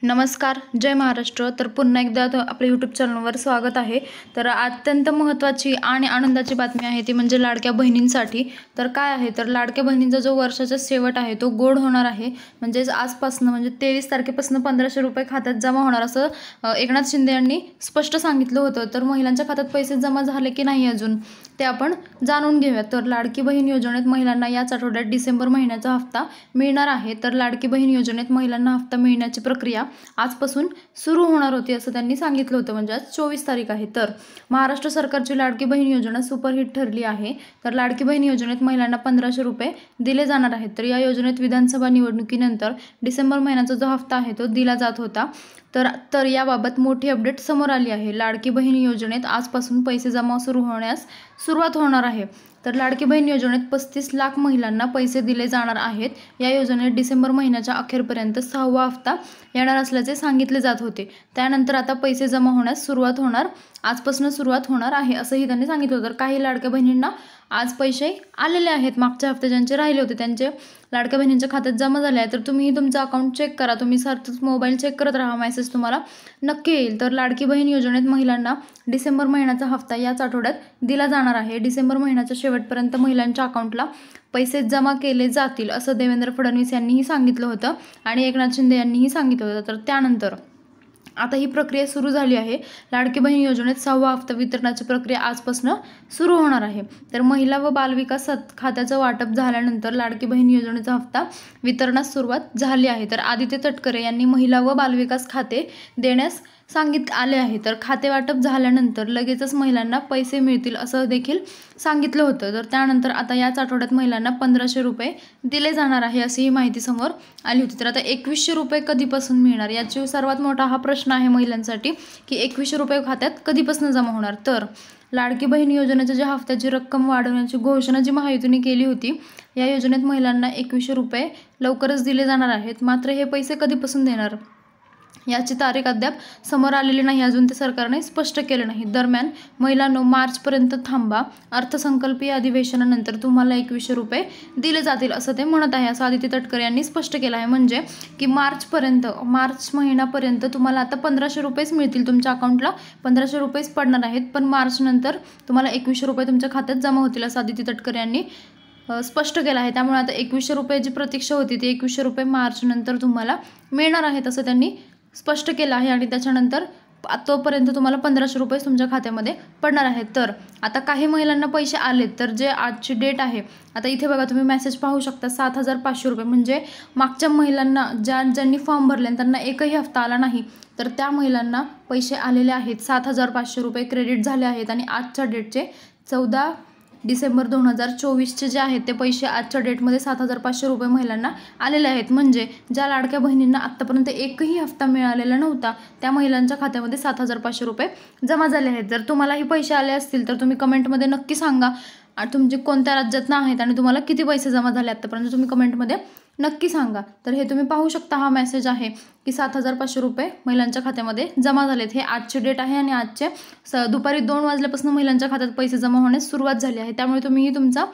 नमस्कार, जय महाराष्ट्र। तर पुन्हा एकदा आपल्या यूट्यूब चॅनलवर स्वागत आहे। तर अत्यंत महत्त्वाची आणि आनंदाची बातमी आहे ती म्हणजे लाडक्या बहिणींसाठी। तर काय आहे तर लाडक्या बहिणींचा जो वर्षाचा शेवट आहे तो गोड होणार आहे। म्हणजेच आजपासून म्हणजे 23 तारखेपासून ₹1500 खात्यात जमा होणार असं एकनाथ शिंदे यांनी स्पष्ट सांगितलं होतं। तर महिलांच्या खात्यात पैसे जमा झाले की नाही अजून ते आपण जाणून घेऊया। तर लाडकी बहीण योजनेत महिलांना याच आठवड्यात डिसेंबर महिन्याचा हप्ता मिळणार आहे। तर लाडकी बहीण योजनेत महिलांना हप्ता मिळण्याची प्रक्रिया आजपासून सुरू होणार होती असं त्यांनी सांगितलं होतं। म्हणजे आज 24 तारीख आहे। तर महाराष्ट्र सरकारची लाडकी बहीण योजना सुपरहिट ठरली आहे। तर लाडकी बहीण योजनेत महिलांना ₹1500 दिले जाणार आहेत। तर या योजनेत विधानसभा निवडणुकीनंतर डिसेंबर महिन्याचा जो हप्ता आहे तो दिला जात होता। तर याबाबत मोठी अपडेट समोर आली आहे। लाडकी बहीण योजनेत आजपासून पैसे जमा सुरू होण्यास सुरुवात होणार आहे। तर लाडकी बहीण योजनेत 35 लाख महिलांना पैसे दिले जाणार आहेत। या योजनेत डिसेंबर महिन्याच्या अखेरपर्यंत 6वा हप्ता येणार असल्याचे सांगितले जात होते। त्यानंतर आता पैसे जमा होण्यास आजपासून सुरुवात होणार आहे असंही त्यांनी सांगितलं। तर काही लाडक्या बहिणींना आज पैसे आलेले आहेत। मागच्या हप्ते ज्यांचे राहिले होते त्यांचे लाडक्या बहिणींच्या खात्यात जमा झाले आहे। तर तुम्ही तुमचं अकाउंट चेक करा, तुम्ही सतत मोबाईल चेक करत राहा, मेसेज तुम्हाला नक्की येईल। तर लाडकी बहीण योजनेत महिलांना डिसेंबर महिन्याचा हप्ता याच आठवड्यात दिला जाणार आहे। डिसेंबर महिन्याच्या शेवटपर्यंत महिलांच्या अकाउंटला पैसे जमा केले जातील असं देवेंद्र फडणवीस यांनीही सांगितलं होतं आणि एकनाथ शिंदे यांनीही सांगितलं होतं। तर त्यानंतर आता ही प्रक्रिया सुरू झाली आहे। लाडकी बहीण योजनेत 6वा हप्ता वितरणाची प्रक्रिया आजपासून सुरू होणार आहे। तर महिला व बालविकास खात्याचं वाटप झाल्यानंतर लाडकी बहीण योजनेचा हप्ता वितरणास सुरुवात झाली आहे। तर आदित्य तटकरे यांनी महिला व बालविकास खाते देण्यास आले आहे। तर खाते वाटप झाल्यानंतर लगेचच महिलांना पैसे मिळतील असं देखील सांगितलं होतं। तर त्यानंतर आता याच आठवड्यात महिलांना ₹1500 दिले जाणार आहे अशी ही माहिती समोर आली होती। तर आता ₹2100 कधीपासून मिळणार याची सर्वात मोठा हा प्रश्न आहे महिलांसाठी की ₹2100 खात्यात कधीपासून जमा होणार। तर लाडकी बहीण योजनेच्या ज्या हप्त्याची रक्कम वाढवण्याची घोषणा जी महायुतीने केली होती, या योजनेत महिलांना ₹2100 लवकरच दिले जाणार आहेत। मात्र हे पैसे कधीपासून देणार याची तारीख अद्याप समोर आलेली नाही, अजून ते सरकारने स्पष्ट केलं नाही। दरम्यान महिलांनो, मार्चपर्यंत थांबा, अर्थसंकल्पीय अधिवेशनानंतर तुम्हाला ₹2100 दिले जातील असं ते म्हणत आहे, असं आदित्य तटकरे यांनी स्पष्ट केलं आहे। म्हणजे की मार्च महिन्यापर्यंत तुम्हाला आता ₹1500 मिळतील, तुमच्या अकाउंटला ₹1500 पडणार आहेत, पण मार्च नंतर तुम्हाला ₹2100 तुमच्या खात्यात जमा होतील असं आदित्य तटकरे यांनी स्पष्ट केलं आहे। त्यामुळे आता ₹2100 जी प्रतीक्षा होती ती ₹2100 मार्च नंतर तुम्हाला मिळणार आहेत असं त्यांनी स्पष्ट केलं आहे आणि त्याच्यानंतर तोपर्यंत तुम्हाला ₹1500 तुमच्या खात्यामध्ये पडणार आहेत। तर आता काही महिलांना पैसे आलेत, तर जे आजची डेट आहे, आता इथे बघा तुम्ही मेसेज पाहू शकता, ₹7500 म्हणजे मागच्या महिलांना ज्यांनी फॉर्म भरले त्यांना एकही हप्ता आला नाही, तर त्या महिलांना पैसे आलेले आहेत। ₹7500 क्रेडिट झाले आहेत आणि आजच्या डेटचे 14 डिसेंबर 2024चे जे आहेत ते पैसे आजच्या डेटमध्ये ₹7500 महिलांना आलेले आहेत। म्हणजे ज्या लाडक्या बहिणींना आत्तापर्यंत एकही हप्ता मिळालेला नव्हता त्या महिलांच्या खात्यामध्ये ₹7500 जमा झाले आहेत। जर तुम्हालाही पैसे आले असतील तर तुम्ही कमेंटमध्ये नक्की सांगा, तुमचे कोणत्या राज्यातनं आहेत आणि तुम्हाला किती पैसे जमा झाले आत्तापर्यंत तुम्ही कमेंटमध्ये नक्की सांगा। तर हे तुम्ही पाहू शकता, हा मेसेज आहे की ₹7500 महिलांच्या खात्यामध्ये जमा झालेत। हे आजची डेट आहे आणि आजचे दुपारी 2 वाजल्यापासून महिलांच्या खात्यात पैसे जमा होण्यास सुरुवात झाली आहे। त्यामुळे तुम्हीही तुमचा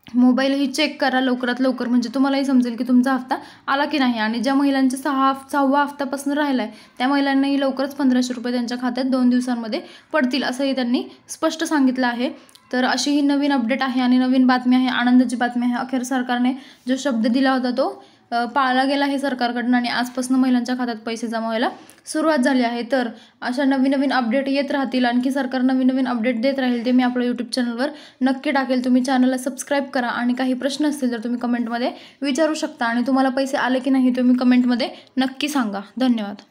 मोबाईलही चेक करा लवकरात लवकर, म्हणजे तुम्हालाही समजेल की तुमचा हप्ता आला की नाही। आणि ज्या महिलांचे 6वा हप्त्यापासून राहिला आहे त्या महिलांनाही लवकरच ₹1500 त्यांच्या खात्यात 2 दिवसांमध्ये पडतील असंही त्यांनी स्पष्ट सांगितलं आहे। तर अशी ही नवीन अपडेट आहे आणि नवीन बातमी आहे, आनंदाची बातमी आहे। अखेर सरकारने जो शब्द दिला होता तो पाळला गेला आहे सरकारकडून आणि आजपासून महिलांच्या खात्यात पैसे जमा व्हायला सुरुवात झाली आहे। तर अशा नवीन अपडेट येत राहतील, आणखी सरकार नवीन अपडेट देत राहील, ते मी आपल्या यूट्यूब चॅनलवर नक्की टाकेल। तुम्ही चॅनलला सबस्क्राईब करा आणि काही प्रश्न असतील तर तुम्ही कमेंटमध्ये विचारू शकता आणि तुम्हाला पैसे आले की नाही तुम्ही कमेंटमध्ये नक्की सांगा। धन्यवाद।